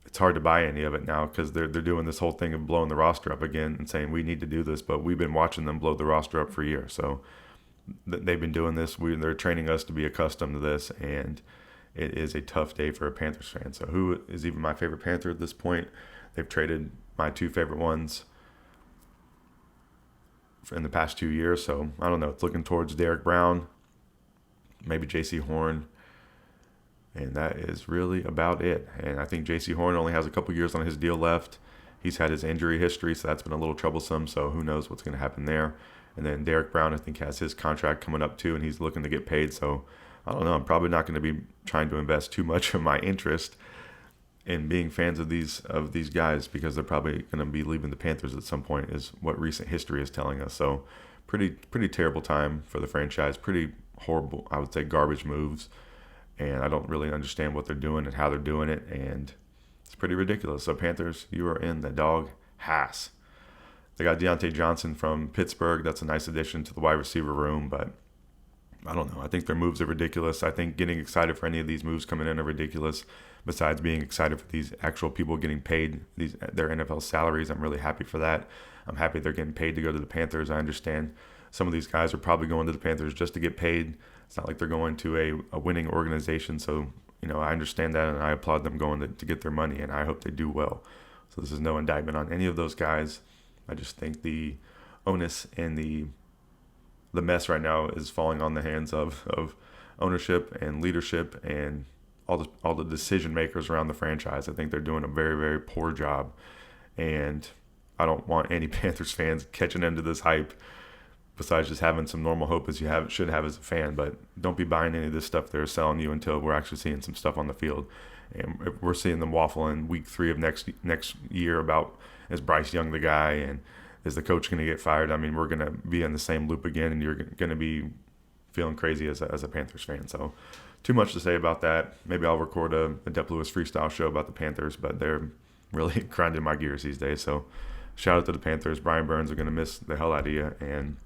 it's hard to buy any of it now because they're doing this whole thing of blowing the roster up again and saying we need to do this, but we've been watching them blow the roster up for years. So they've been doing this. They're training us to be accustomed to this, and it is a tough day for a Panthers fan. So who is even my favorite Panther at this point? They've traded my two favorite ones in the past 2 years. So I don't know. It's looking towards Derek Brown, maybe J.C. Horn, and that is really about it. And I think J.C. Horn only has a couple years on his deal left. he's had his injury history, so that's been a little troublesome. So who knows what's going to happen there. And then Derek Brown, I think, has his contract coming up too, and he's looking to get paid. So I don't know. I'm probably not going to be trying to invest too much of my interest in being fans of these guys, because they're probably going to be leaving the Panthers at some point, is what recent history is telling us. So pretty terrible time for the franchise. Pretty horrible, I would say, garbage moves. And I don't really understand what they're doing and how they're doing it. And it's pretty ridiculous. So Panthers, you are in the dog house. They got Deontay Johnson from Pittsburgh. That's a nice addition to the wide receiver room. But I don't know. I think their moves are ridiculous. I think getting excited for any of these moves coming in are ridiculous. Besides being excited for these actual people getting paid their NFL salaries, I'm really happy for that. I'm happy they're getting paid to go to the Panthers. I understand some of these guys are probably going to the Panthers just to get paid. It's not like they're going to a winning organization. So, I understand that, and I applaud them going to get their money, and I hope they do well. So this is no indictment on any of those guys. I just think the onus and the mess right now is falling on the hands of ownership and leadership and all the decision makers around the franchise. I think they're doing a very, very poor job, and I don't want any Panthers fans catching into this hype, besides just having some normal hope as you should have as a fan. But don't be buying any of this stuff they're selling you until we're actually seeing some stuff on the field. And if we're seeing them waffle in week 3 of next year about, is Bryce Young the guy, and is the coach going to get fired? I mean, we're going to be in the same loop again, and you're going to be feeling crazy as a Panthers fan. So too much to say about that. Maybe I'll record a Dep Lewis freestyle show about the Panthers, but they're really grinding my gears these days. So shout out to the Panthers. Brian Burns are going to miss the hell out of you, and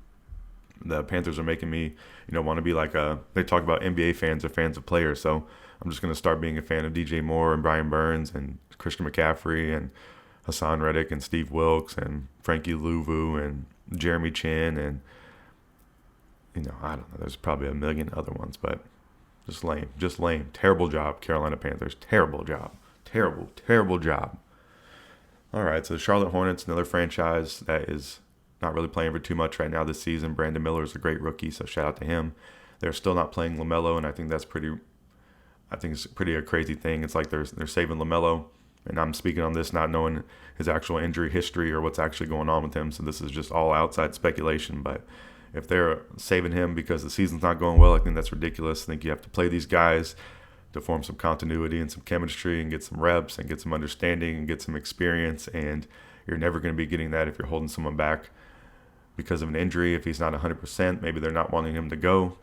the Panthers are making me, want to be like they talk about NBA fans are fans of players. So I'm just going to start being a fan of DJ Moore and Brian Burns and Christian McCaffrey and Hassan Reddick and Steve Wilkes and Frankie Louvu and Jeremy Chin and, I don't know. There's probably a million other ones, but just lame. Terrible job, Carolina Panthers. Terrible job. Terrible job. All right, so the Charlotte Hornets, another franchise that is not really playing for too much right now this season. Brandon Miller is a great rookie, so shout out to him. They're still not playing LaMelo, and I think it's pretty a crazy thing. It's like they're saving LaMelo, and I'm speaking on this not knowing his actual injury history or what's actually going on with him, so this is just all outside speculation. But if they're saving him because the season's not going well, I think that's ridiculous. I think you have to play these guys to form some continuity and some chemistry and get some reps and get some understanding and get some experience, and you're never going to be getting that if you're holding someone back because of an injury. If he's not 100%, maybe they're not wanting him to go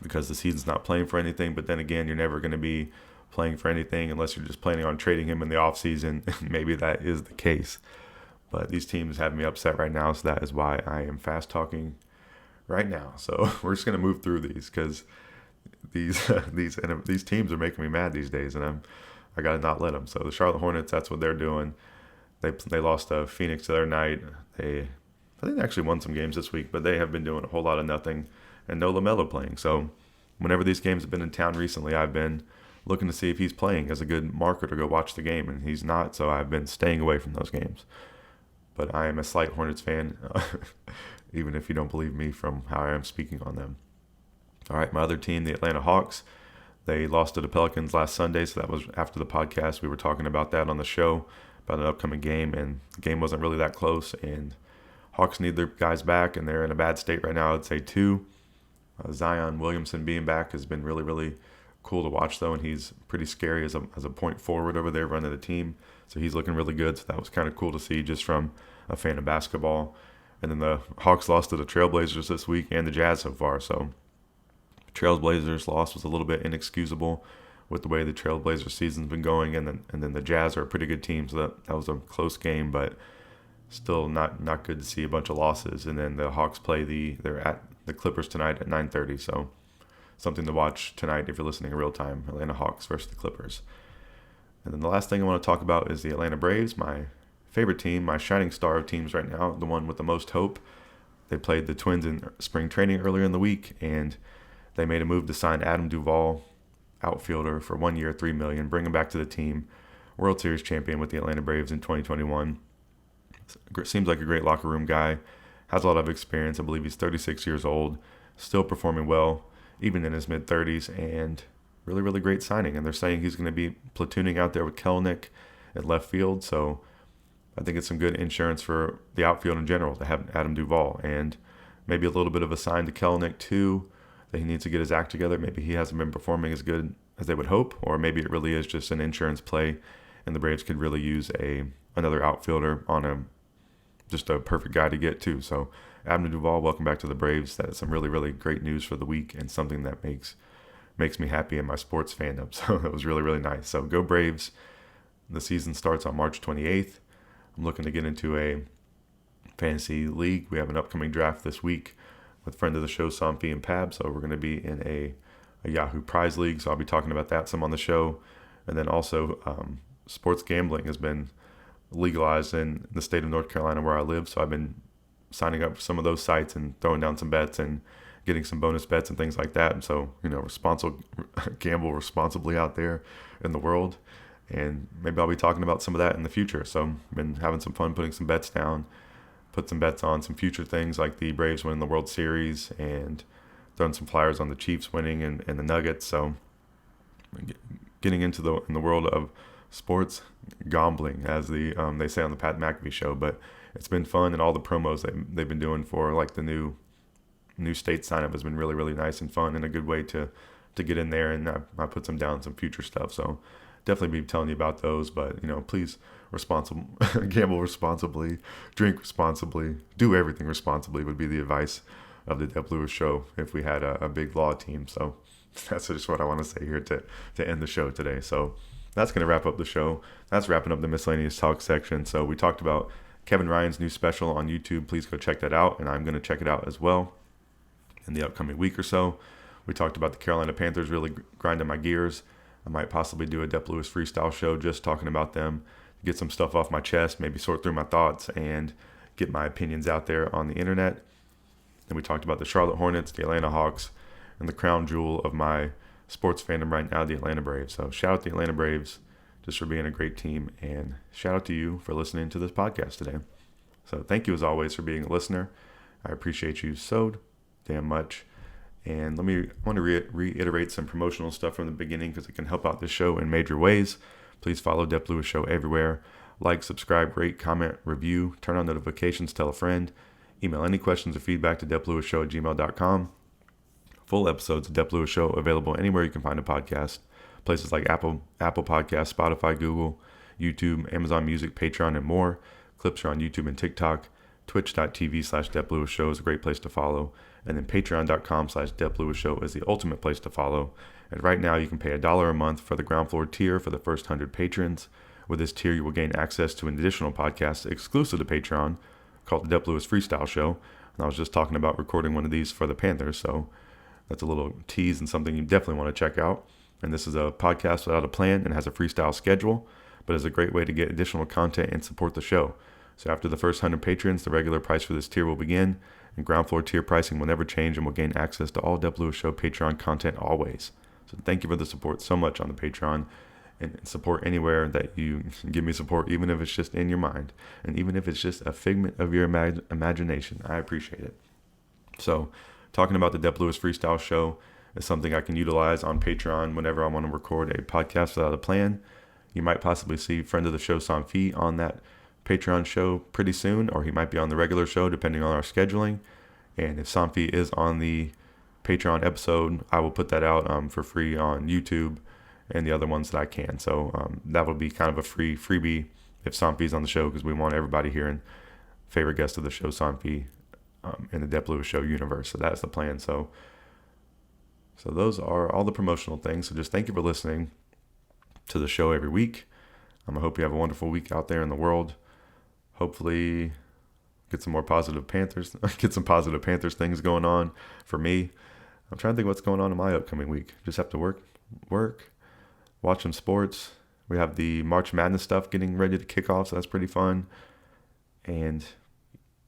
because the season's not playing for anything. But then again, you're never going to be playing for anything unless you're just planning on trading him in the offseason. Maybe that is the case. But these teams have me upset right now, so that is why I am fast talking right now. So we're just going to move through these because these teams are making me mad these days, and I got to not let them. So the Charlotte Hornets, that's what they're doing. They lost to Phoenix the other night. I think they actually won some games this week, but they have been doing a whole lot of nothing and no LaMelo playing. So whenever these games have been in town recently, I've been looking to see if he's playing as a good marker to go watch the game, and he's not, so I've been staying away from those games. But I am a slight Hornets fan, even if you don't believe me from how I am speaking on them. All right, my other team, the Atlanta Hawks, they lost to the Pelicans last Sunday, so that was after the podcast. We were talking about that on the show, about an upcoming game, and the game wasn't really that close, and Hawks need their guys back, and they're in a bad state right now, I'd say, too. Zion Williamson being back has been really, really cool to watch, though, and he's pretty scary as a point forward over there running the team. So he's looking really good, so that was kind of cool to see just from a fan of basketball. And then the Hawks lost to the Trailblazers this week and the Jazz so far. So Trailblazers loss was a little bit inexcusable with the way the Trailblazers season's been going, and then the Jazz are a pretty good team, so that was a close game, but still not good to see a bunch of losses. And then the Hawks they're at the Clippers tonight at 9:30, so something to watch tonight if you're listening in real time. Atlanta Hawks versus the Clippers. And then the last thing I want to talk about is the Atlanta Braves, my favorite team, my shining star of teams right now, the one with the most hope. They played the Twins in spring training earlier in the week, and they made a move to sign Adam Duvall, outfielder, for 1 year, $3 million, bring him back to the team. World Series champion with the Atlanta Braves in 2021. Seems like a great locker room guy. Has a lot of experience. I believe he's 36 years old. Still performing well, even in his mid-30s. And really, really great signing. And they're saying he's going to be platooning out there with Kelenic at left field. So I think it's some good insurance for the outfield in general to have Adam Duvall, and maybe a little bit of a sign to Kelenic too, that he needs to get his act together. Maybe he hasn't been performing as good as they would hope, or maybe it really is just an insurance play, and the Braves could really use another outfielder on just a perfect guy to get too. So Adam Duvall, welcome back to the Braves. That is some really, really great news for the week, and something that makes me happy in my sports fandom. So that was really, really nice. So go Braves. The season starts on March 28th. I'm looking to get into a fantasy league. We have an upcoming draft this week with friend of the show, Somfy and Pab. So we're going to be in a Yahoo Prize League. So I'll be talking about that some on the show. And then also sports gambling has been legalized in the state of North Carolina where I live. So I've been signing up for some of those sites and throwing down some bets and getting some bonus bets and things like that. And so, gamble responsibly out there in the world. And maybe I'll be talking about some of that in the future. So I've been having some fun putting some bets down, put some bets on some future things like the Braves winning the World Series, and throwing some flyers on the Chiefs winning and the Nuggets. So getting into in the world of sports gambling, as they say on the Pat McAfee show. But it's been fun, and all the promos they've been doing for like the new state sign up has been really, really nice and fun, and a good way to get in there. And I put some down some future stuff. So definitely be telling you about those, but please gamble responsibly, drink responsibly, do everything responsibly would be the advice of the Dep Lewis Show if we had a big law team. So that's just what I want to say here to end the show today. So that's going to wrap up the show. That's wrapping up the Miscellaneous Talk section. So we talked about Kevin Ryan's new special on YouTube. Please go check that out, and I'm going to check it out as well in the upcoming week or so. We talked about the Carolina Panthers really grinding my gears. I might possibly do a Dep Lewis freestyle show just talking about them, get some stuff off my chest, maybe sort through my thoughts and get my opinions out there on the internet. Then we talked about the Charlotte Hornets, the Atlanta Hawks, and the crown jewel of my sports fandom right now, the Atlanta Braves. So shout out to the Atlanta Braves just for being a great team, and shout out to you for listening to this podcast today. So thank you as always for being a listener. I appreciate you so damn much. And I want to reiterate some promotional stuff from the beginning because it can help out this show in major ways. Please follow Dep Lewis Show everywhere. Like, subscribe, rate, comment, review, turn on notifications, tell a friend. Email any questions or feedback to DepLewisShow@gmail.com. Full episodes of Dep Lewis Show available anywhere you can find a podcast. Places like Apple Podcasts, Spotify, Google, YouTube, Amazon Music, Patreon, and more. Clips are on YouTube and TikTok. Twitch.tv/DepLewisShow is a great place to follow. And then Patreon.com/DepLewisShow is the ultimate place to follow. And right now you can pay $1 a month for the ground floor tier for the first 100 patrons. With this tier, you will gain access to an additional podcast exclusive to Patreon called the Dep Lewis Freestyle Show. And I was just talking about recording one of these for the Panthers. So that's a little tease and something you definitely want to check out. And this is a podcast without a plan and has a freestyle schedule, but is a great way to get additional content and support the show. So after the first 100 patrons, the regular price for this tier will begin, and ground floor tier pricing will never change and will gain access to all Dep Lewis Show Patreon content always. So thank you for the support so much on the Patreon, and support anywhere that you give me support, even if it's just in your mind, and even if it's just a figment of your imagination. I appreciate it. So talking about the Dep Lewis Freestyle Show is something I can utilize on Patreon whenever I want to record a podcast without a plan. You might possibly see friend of the show Somfy on that Patreon show pretty soon, or he might be on the regular show depending on our scheduling. And if Somfy is on the Patreon episode, I will put that out for free on YouTube and the other ones that I can. So that will be kind of a freebie if Somfy's on the show, because we want everybody hearing favorite guest of the show, Somfy, in the Dep Lewis Show universe. So that's the plan. So those are all the promotional things. So just thank you for listening to the show every week. I hope you have a wonderful week out there in the world. Hopefully get some positive Panthers things going on for me. I'm trying to think what's going on in my upcoming week. Just have to work, watch some sports. We have the March Madness stuff getting ready to kick off, so that's pretty fun. And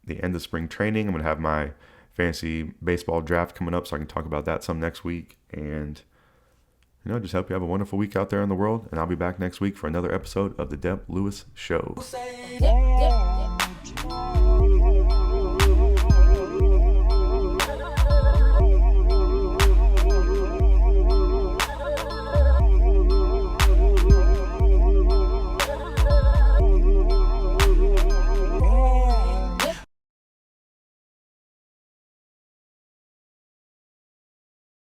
the end of spring training, I'm going to have my fantasy baseball draft coming up, so I can talk about that some next week. And just hope you have a wonderful week out there in the world, and I'll be back next week for another episode of the Dep Lewis Show.